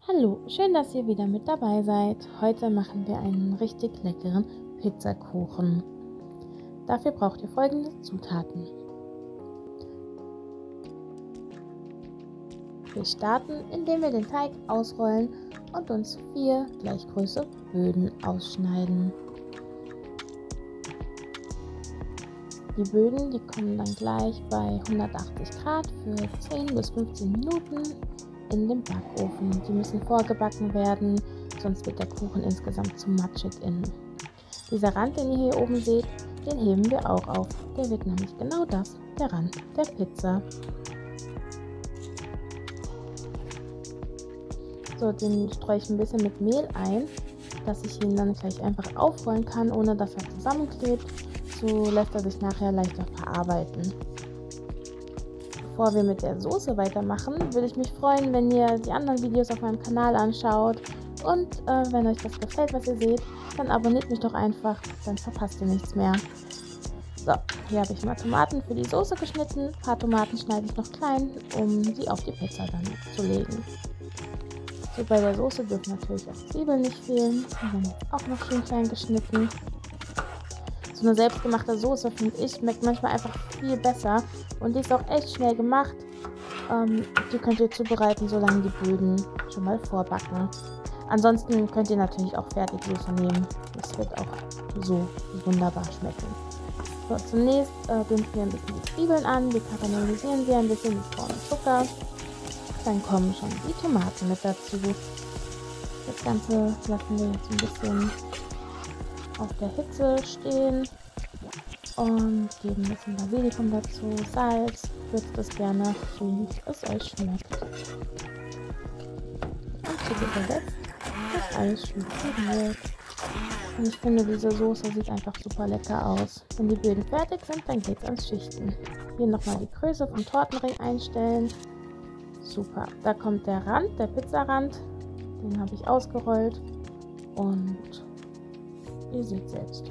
Hallo, schön, dass ihr wieder mit dabei seid. Heute machen wir einen richtig leckeren Pizzakuchen. Dafür braucht ihr folgende Zutaten. Wir starten, indem wir den Teig ausrollen und uns 4 gleich große Böden ausschneiden. Die Böden, die kommen dann gleich bei 180 Grad für 10 bis 15 Minuten in den Backofen. Die müssen vorgebacken werden, sonst wird der Kuchen insgesamt zu matschig innen. Dieser Rand, den ihr hier oben seht, den heben wir auch auf. Der wird nämlich genau das, der Rand der Pizza. So, den streue ich ein bisschen mit Mehl ein, dass ich ihn dann gleich einfach aufrollen kann, ohne dass er zusammenklebt. So lässt er sich nachher leichter verarbeiten. Bevor wir mit der Soße weitermachen, würde ich mich freuen, wenn ihr die anderen Videos auf meinem Kanal anschaut. Und wenn euch das gefällt, was ihr seht, dann abonniert mich doch einfach, dann verpasst ihr nichts mehr. So, hier habe ich mal Tomaten für die Soße geschnitten. Ein paar Tomaten schneide ich noch klein, um sie auf die Pizza dann zu legen. So, bei der Soße dürfen natürlich auch Zwiebeln nicht fehlen. Die werden jetzt auch noch schön klein geschnitten. So eine selbstgemachte Soße, finde ich, schmeckt manchmal einfach viel besser. Und die ist auch echt schnell gemacht. Die könnt ihr zubereiten, solange die Böden schon mal vorbacken. Ansonsten könnt ihr natürlich auch Fertigsoße nehmen. Das wird auch so wunderbar schmecken. So, zunächst dünsten wir ein bisschen die Zwiebeln an. Die karamellisieren wir ein bisschen mit braunem Zucker. Dann kommen schon die Tomaten mit dazu. Das Ganze lassen wir jetzt ein bisschen auf der Hitze stehen und geben ein bisschen Basilikum dazu, Salz, würzt es gerne, wie es euch schmeckt. Und zu guter Letzt ist alles schön püriert. Und ich finde, diese Soße sieht einfach super lecker aus. Wenn die Böden fertig sind, dann geht es ans Schichten. Hier nochmal die Größe vom Tortenring einstellen. Super, da kommt der Rand, der Pizzarand, den habe ich ausgerollt und ihr seht selbst.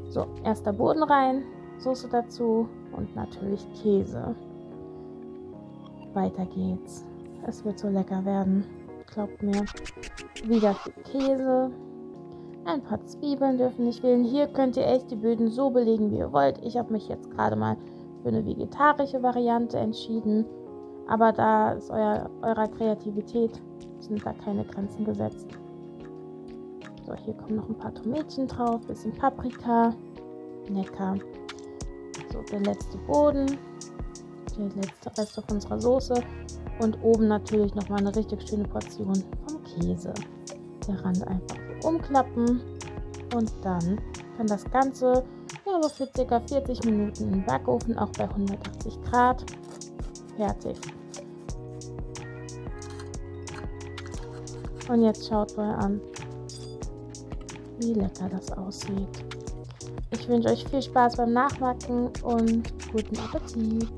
So, erster Boden rein, Soße dazu und natürlich Käse. Weiter geht's. Es wird so lecker werden, glaubt mir. Wieder viel Käse. Ein paar Zwiebeln dürfen nicht fehlen. Hier könnt ihr echt die Böden so belegen, wie ihr wollt. Ich habe mich jetzt gerade mal für eine vegetarische Variante entschieden. Aber da ist eurer Kreativität sind da keine Grenzen gesetzt. So, hier kommen noch ein paar Tomätchen drauf, bisschen Paprika. Lecker. So, der letzte Boden. Der letzte Rest auf unserer Soße. Und oben natürlich nochmal eine richtig schöne Portion vom Käse. Der Rand einfach so umklappen. Und dann kann das Ganze so für ca. 40 Minuten im Backofen, auch bei 180 Grad. Fertig. Und jetzt schaut mal an, wie lecker das aussieht. Ich wünsche euch viel Spaß beim Nachmachen und guten Appetit.